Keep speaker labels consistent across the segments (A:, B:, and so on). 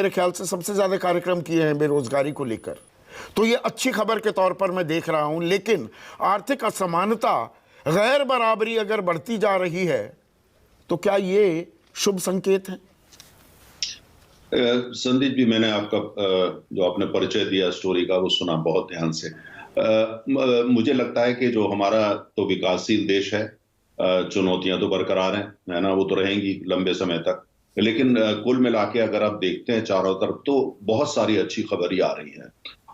A: मेरे ख्याल से सबसे ज्यादा कार्यक्रम किए हैं बेरोजगारी को लेकर, तो ये अच्छी खबर के तौर पर मैं देख रहा हूं। लेकिन आर्थिक असमानता, गैर बराबरी अगर बढ़ती जा रही है तो क्या ये शुभ संकेत है?
B: संदीप जी, मैंने आपका जो आपने परिचय दिया स्टोरी का वो सुना बहुत ध्यान से। मुझे लगता है कि जो हमारा तो विकासशील देश है, चुनौतियां तो बरकरार हैं, है ना, वो तो रहेंगी लंबे समय तक। लेकिन कुल मिला के अगर आप देखते हैं चारों तरफ तो बहुत सारी अच्छी खबरें आ रही हैं।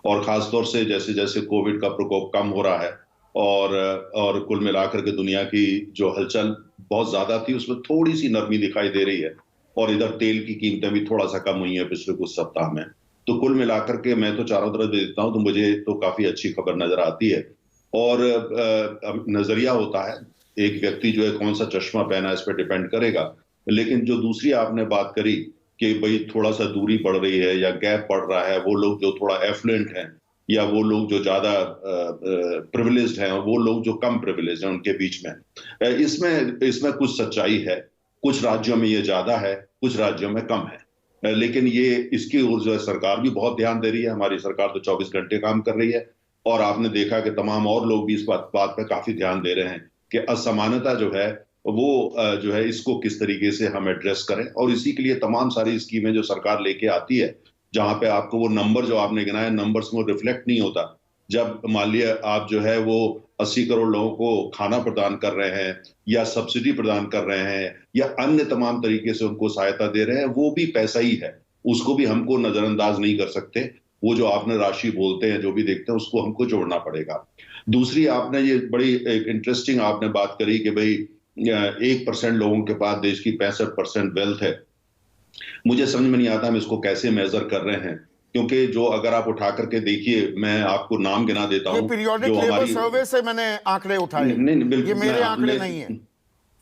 B: और खासतौर से जैसे जैसे कोविड का प्रकोप कम हो रहा है और कुल मिलाकर के दुनिया की जो हलचल बहुत ज्यादा थी उसमें थोड़ी सी नरमी दिखाई दे रही है। और इधर तेल की कीमतें भी थोड़ा सा कम हुई हैं पिछले कुछ सप्ताह में। तो कुल मिलाकर के मैं तो चारों तरफ देखता हूं तो मुझे तो काफी अच्छी खबर नजर आती है। और नजरिया होता है, एक व्यक्ति जो है कौन सा चश्मा पहना है इस पर डिपेंड करेगा। लेकिन जो दूसरी आपने बात करी कि भाई थोड़ा सा दूरी बढ़ रही है या गैप बढ़ रहा है, वो लोग जो थोड़ा एफ्लुएंट हैं या वो लोग जो ज्यादा प्रिविलेज्ड हैं और वो लोग जो कम प्रिविलेज्ड हैं उनके बीच में इसमें कुछ सच्चाई है। कुछ राज्यों में ये ज्यादा है, कुछ राज्यों में कम है। लेकिन ये इसकी ओर जो है सरकार भी बहुत ध्यान दे रही है। हमारी सरकार तो 24 घंटे काम कर रही है और आपने देखा कि तमाम और लोग भी इस बात पे काफी ध्यान दे रहे हैं कि असमानता जो है वो जो है इसको किस तरीके से हम एड्रेस करें। और इसी के लिए तमाम सारी स्कीमें जो सरकार लेके आती है, जहां पे आपको वो नंबर जो आपने गिनाया नंबर्स में रिफ्लेक्ट नहीं होता। जब मान लिया आप जो है वो 80 करोड़ लोगों को खाना प्रदान कर रहे हैं या सब्सिडी प्रदान कर रहे हैं या अन्य तमाम तरीके से उनको सहायता दे रहे हैं, वो भी पैसा ही है, उसको भी हमको नजरअंदाज नहीं कर सकते। वो जो आपने राशि बोलते हैं, जो भी देखते हैं, उसको हमको जोड़ना पड़ेगा। दूसरी आपने ये बड़ी एक इंटरेस्टिंग आपने बात करी कि भाई 1% लोगों के पास देश की 65% वेल्थ है। मुझे समझ में नहीं आता हम इसको कैसे मेजर कर रहे हैं, क्योंकि जो अगर आप उठा करके देखिए, मैं आपको नाम गिना देता हूं।
A: पीरियोडिक लेबर सर्वे से मैंने आंकड़े उठाए।
B: नहीं, बिल्कुल,
A: ये मेरे आंकड़े नहीं है।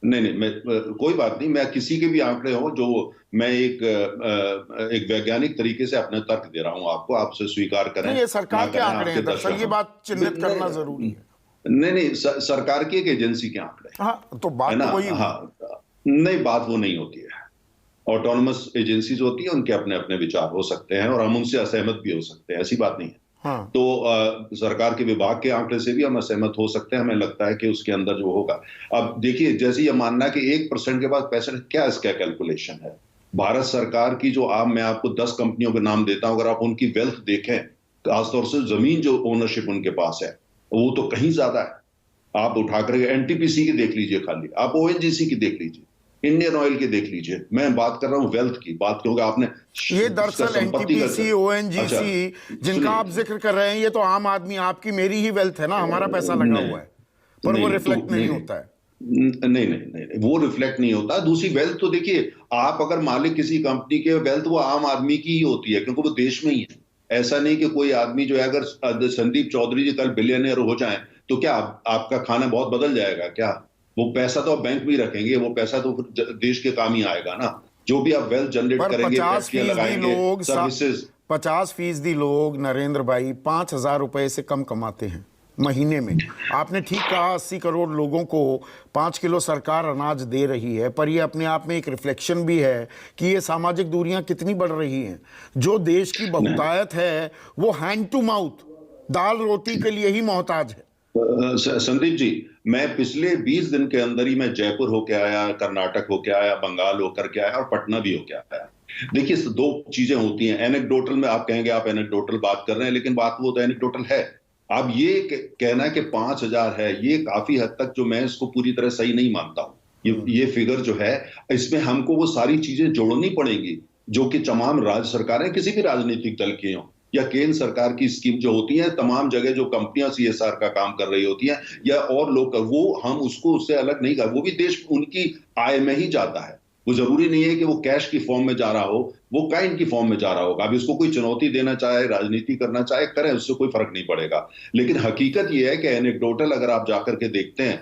B: नहीं, मैं कोई बात नहीं, मैं किसी के भी आंकड़े हो जो मैं एक वैज्ञानिक तरीके से अपने तर्क दे रहा हूं आपको, आपसे स्वीकार करें।
A: नहीं, ये सरकार के आंकड़े हैं दरअसल, ये बात चिन्हित करना जरूरी है।
B: नहीं, सरकार की एक एजेंसी के आंकड़े।
A: हाँ, तो बात तो वही।
B: हाँ, नहीं, बात वो नहीं होती है। ऑटोनमस एजेंसीज होती है, उनके अपने अपने विचार हो सकते हैं और हम उनसे असहमत भी हो सकते हैं, ऐसी बात नहीं है।
A: हाँ।
B: तो सरकार के विभाग के आंकड़े से भी हम असहमत हो सकते हैं। हमें लगता है कि उसके अंदर जो होगा, अब देखिए, जैसे ये मानना कि 1% के पास पैसा, क्या इसका कैलकुलेशन है? भारत सरकार की जो मैं आपको 10 कंपनियों के नाम देता हूं, अगर आप उनकी वेल्थ देखें, खासतौर से जमीन जो ओनरशिप उनके पास है वो तो कहीं ज्यादा है। आप उठाकर एनटीपीसी की देख लीजिए, खाली आप ओएनजीसी की देख लीजिए, इंडियन ऑयल की देख लीजिए। मैं बात कर रहा हूं वेल्थ की बात, क्योंकि आपने
A: ये दरअसल एनटीपीसी, ओएनजीसी जिनका आप जिक्र कर रहे हैं, ये तो आम आदमी, आपकी मेरी ही वेल्थ है ना, हमारा पैसा लगा हुआ है, पर वो रिफ्लेक्ट नहीं होता है।
B: नहीं, वो रिफ्लेक्ट नहीं होता। दूसरी वेल्थ तो देखिए, आप अगर मालिक किसी कंपनी के, वेल्थ वो आम आदमी की ही होती है, क्योंकि वो देश में ही है। ऐसा नहीं कि कोई आदमी जो है, अगर संदीप चौधरी जी कल बिलियनर हो जाएं तो क्या आपका खाना बहुत बदल जाएगा क्या? वो पैसा तो आप बैंक में ही रखेंगे, वो पैसा तो देश के काम ही आएगा ना। जो भी आप वेल्थ जनरेट करेंगे,
A: 50% लोग नरेंद्र भाई 5,000 रुपए से कम कमाते हैं महीने में। आपने ठीक कहा, 80 करोड़ लोगों को 5 किलो सरकार अनाज दे रही है, पर यह अपने आप में एक रिफ्लेक्शन भी है कि ये सामाजिक दूरियां कितनी बढ़ रही हैं। जो देश की बहुतायत है वो हैंड टू माउथ, दाल रोटी के लिए ही मोहताज है।
B: संदीप जी, मैं पिछले 20 दिन के अंदर ही मैं जयपुर होके आया, कर्नाटक होके आया, बंगाल होकर के आया और पटना भी होके आया। देखिए, 2 चीजें होती हैं। एनेक्डोटल में आप कहेंगे आप एनेक्डोटल बात कर रहे हैं, लेकिन बात वो तो एनेक्डोटल है। अब ये कहना कि 5,000 है, ये काफी हद तक जो मैं इसको पूरी तरह सही नहीं मानता हूं। ये फिगर जो है, इसमें हमको वो सारी चीजें जोड़नी पड़ेंगी जो कि तमाम राज्य सरकारें किसी भी राजनीतिक दल की हों या केंद्र सरकार की स्कीम जो होती है, तमाम जगह जो कंपनियां सीएसआर का काम कर रही होती हैं या और लोग, वो हम उसको उससे अलग नहीं कर, वो भी देश उनकी आय में ही जाता है। वो जरूरी नहीं है कि वो कैश की फॉर्म में जा रहा हो, वो काइंड की फॉर्म में जा रहा होगा। अब इसको कोई चुनौती देना चाहे, राजनीति करना चाहे, करें, उससे कोई फर्क नहीं पड़ेगा। लेकिन हकीकत ये है कि एनेक्डोटल अगर आप जाकर के देखते हैं,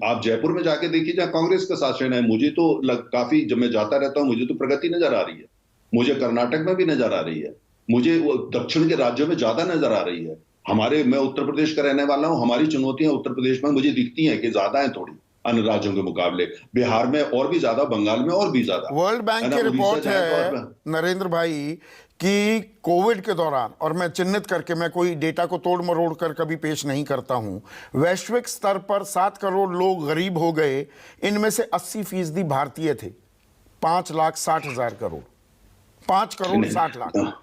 B: आप जयपुर में जाके देखिए जहां कांग्रेस का शासन है, मुझे तो काफी, जब मैं जाता रहता हूं, मुझे तो प्रगति नजर आ रही है। मुझे कर्नाटक में भी नजर आ रही है, मुझे दक्षिण के राज्यों में ज्यादा नजर आ रही है। मैं उत्तर प्रदेश का रहने वाला हूं, हमारी चुनौतियां उत्तर प्रदेश में मुझे दिखती हैं कि ज्यादा है थोड़ी। अन्य राज्यों के मुकाबले। बिहार में और भी ज्यादा, बंगाल में और भी ज्यादा,
A: वर्ल्ड बैंक
B: है ना।
A: की
B: उड़ीसा
A: रिपोर्ट
B: जाए
A: है
B: तो
A: नरेंद्र भाई कि कोविड के दौरान, और मैं चिन्हित करके, मैं कोई डेटा को तोड़ मरोड़ कर कभी पेश नहीं करता हूं, वैश्विक स्तर पर 7 करोड़ लोग गरीब हो गए। इनमें से 80% भारतीय थे। 5,60,000 करोड़, 5 करोड़ 60 लाख।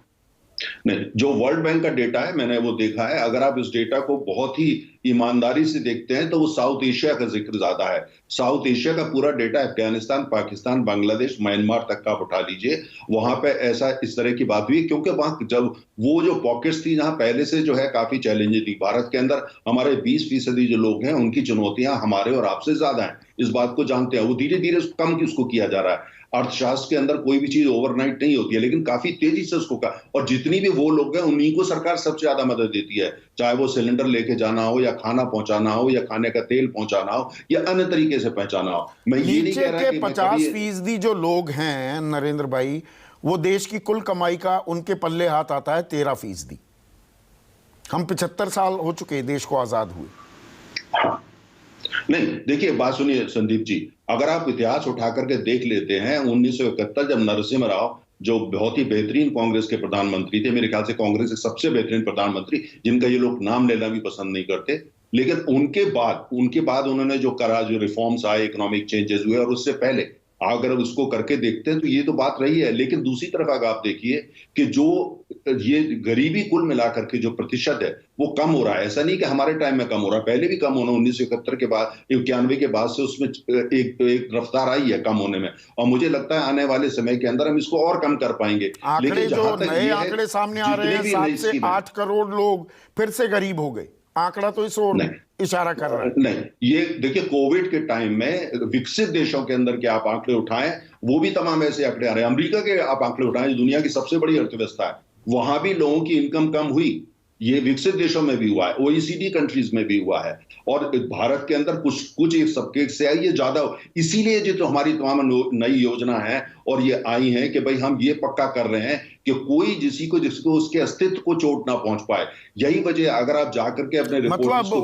B: नहीं, जो वर्ल्ड बैंक का डेटा है मैंने वो देखा है। अगर आप इस डेटा को बहुत ही ईमानदारी से देखते हैं तो वो साउथ एशिया का जिक्र ज्यादा है। साउथ एशिया का पूरा डेटा, अफगानिस्तान, पाकिस्तान, बांग्लादेश, म्यांमार तक का आप उठा लीजिए, वहां पे ऐसा इस तरह की बात हुई, क्योंकि वहां जब वो जो पॉकेट्स थी जहां पहले से जो है काफी चैलेंजेस थी। भारत के अंदर हमारे 20% जो लोग हैं उनकी चुनौतियां हमारे और आपसे ज्यादा हैं, इस बात को जानते हैं। वो धीरे धीरे कम किसको किया जा रहा है। अर्थशास्त्र के अंदर कोई भी चीज ओवरनाइट नहीं होती है, लेकिन काफी तेजी से उसको का, और जितनी भी वो लोग हैं उन्हीं को सरकार सबसे ज्यादा मदद देती है, चाहे वो सिलेंडर लेके जाना हो, या खाना पहुंचाना हो, या खाने का तेल पहुंचाना हो, या अन्य तरीके से पहुंचाना हो। मैं ये नहीं कह रहा
A: नीचे
B: कि
A: के 50% जो लोग हैं नरेंद्र भाई, वो देश की कुल कमाई का उनके पल्ले हाथ आता है 13%। हम 75 साल हो चुके देश को आजाद हुए।
B: हाँ। नहीं, देखिए बात सुनिए संदीप जी, अगर आप इतिहास उठा करके देख लेते हैं 1971 जब नरसिम्हा राव, जो बहुत ही बेहतरीन कांग्रेस के प्रधानमंत्री थे, मेरे ख्याल से कांग्रेस के सबसे बेहतरीन प्रधानमंत्री, जिनका ये लोग नाम लेना भी पसंद नहीं करते, लेकिन उनके बाद उन्होंने जो करा, जो रिफॉर्म्स आए, इकोनॉमिक चेंजेस हुए, और उससे पहले अगर उसको करके देखते हैं तो ये तो बात रही है। लेकिन दूसरी तरफ अगर आप देखिए कि जो ये गरीबी कुल मिलाकर के जो प्रतिशत है वो कम हो रहा है। ऐसा नहीं कि हमारे टाइम में कम हो रहा है, पहले भी कम होना, 1971 के बाद, 91 के बाद से उसमें एक रफ्तार आई है कम होने में, और मुझे लगता है आने वाले समय के अंदर हम इसको और कम कर पाएंगे।
A: आंकड़े जो नए आंकड़े सामने आ रहे हैं, 7 से 8 करोड़ लोग फिर से गरीब हो गए। आंकड़ा तो इस ओर इशारा कर रहा है।
B: नहीं, ये देखिए कोविड के टाइम में विकसित देशों के अंदर के आप आंकड़े उठाएं, वो भी तमाम ऐसे आंकड़े आ रहे हैं। अमेरिका के आप आंकड़े उठाएं, जो दुनिया की सबसे बड़ी अर्थव्यवस्था है, वहां भी लोगों की इनकम कम हुई। ये विकसित देशों में भी हुआ है, ओईसीडी कंट्रीज में भी हुआ है, और भारत के अंदर कुछ एक सबके से आई, ये ज्यादा। इसीलिए जो तो हमारी तमाम नई योजना है और ये आई है कि भाई हम ये पक्का कर रहे हैं कि कोई जिसको उसके अस्तित्व को चोट ना पहुंच पाए। यही वजह, अगर आप जाकर के अपने
A: मतलब उसको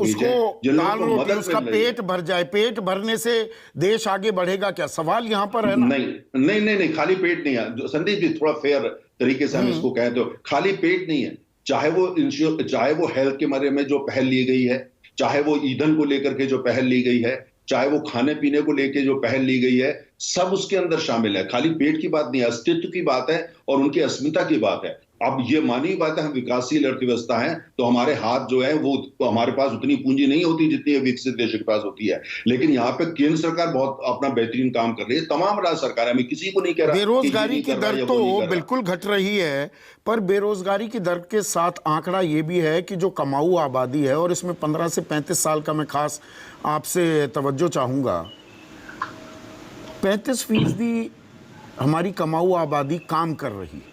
A: उसका पेट भर जाए, पेट भरने से देश आगे बढ़ेगा क्या, सवाल यहां पर है ना?
B: नहीं, खाली पेट नहीं है संदीप जी, थोड़ा फेयर तरीके से हम इसको कहें तो खाली पेट नहीं है। चाहे वो हेल्थ के बारे में जो पहल ली गई है, चाहे वो ईंधन को लेकर के जो पहल ली गई है, चाहे वो खाने पीने को लेकर जो पहल ली गई है, सब उसके अंदर शामिल है। खाली पेट की बात नहीं है, अस्तित्व की बात है और उनकी अस्मिता की बात है। अब ये मानी बात है, हम विकासशील अर्थव्यवस्था हैं तो हमारे हाथ जो है वो तो हमारे पास उतनी पूंजी नहीं होती जितनी विकसित देशों के पास होती है। लेकिन यहाँ पे केंद्र सरकार बहुत अपना बेहतरीन काम कर रही है, तमाम राज्य सरकार, मैं किसी को नहीं कह रहा।
A: बेरोजगारी की दर तो बिल्कुल घट रही है, पर बेरोजगारी की दर के साथ आंकड़ा ये भी है कि जो कमाऊ आबादी है, और इसमें 15 से 35 साल का मैं खास आपसे तवज्जो चाहूंगा, 35% हमारी कमाऊ आबादी काम कर रही है।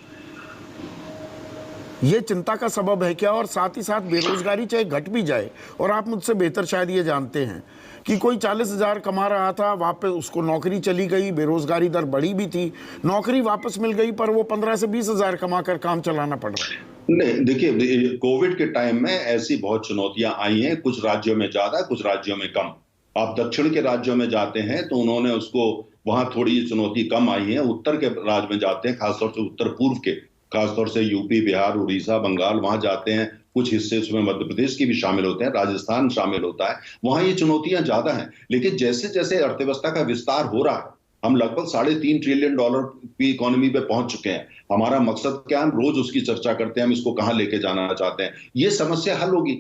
A: ये चिंता का सबब है क्या? और साथ ही साथ बेरोजगारी चाहे घट भी जाए, और आप मुझसे बेहतर शायद ये जानते हैं कि कोई 40,000 कमा रहा था, वापस उसको नौकरी चली गई, बेरोजगारी दर बढ़ी भी थी, नौकरी वापस मिल गई, पर वो 15 से 20,000 कमाकर काम चलाना पड़ रहा है।
B: नहीं, देखिए कोविड के टाइम में ऐसी बहुत चुनौतियां आई हैं, कुछ राज्यों में ज्यादा, कुछ राज्यों में कम। आप दक्षिण के राज्यों में जाते हैं तो उन्होंने उसको, वहां थोड़ी चुनौती कम आई है। उत्तर के राज्य में जाते हैं, खासतौर से उत्तर पूर्व के, खासतौर से यूपी, बिहार, उड़ीसा, बंगाल, वहां जाते हैं, कुछ हिस्से उसमें मध्य प्रदेश की भी शामिल होते हैं, राजस्थान शामिल होता है, वहां ये चुनौतियां ज्यादा हैं। लेकिन जैसे जैसे अर्थव्यवस्था का विस्तार हो रहा है, हम लगभग $3.5 ट्रिलियन की इकोनॉमी पे पहुंच चुके हैं। हमारा मकसद क्या है, हम रोज उसकी चर्चा करते हैं, हम इसको कहां लेके जाना चाहते हैं। ये समस्या हल होगी।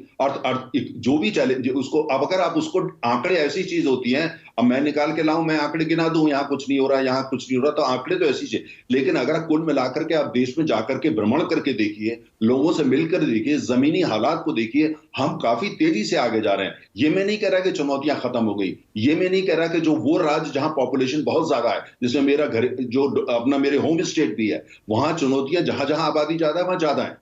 B: जो भी चैलेंज उसको, अब अगर आप उसको, आंकड़े ऐसी चीज होती हैं, अब मैं निकाल के लाऊं, मैं आंकड़े गिना दूं, यहाँ कुछ नहीं हो रहा, यहाँ कुछ नहीं हो रहा, तो आंकड़े तो ऐसी चीज। लेकिन अगर कुल मिलाकर के आप देश में जाकर के भ्रमण करके देखिए, लोगों से मिलकर देखिए, जमीनी हालात को देखिए, हम काफी तेजी से आगे जा रहे हैं। ये मैं नहीं कह रहा कि चुनौतियां खत्म हो गई, ये मैं नहीं कह रहा कि जो वो राज्य जहां पॉपुलेशन बहुत ज्यादा है, जिसमें मेरा घर, जो अपना मेरे होम स्टेट भी है, वहां चुनौतियां, जहां जहां आबादी ज्यादा है वहां ज्यादा है।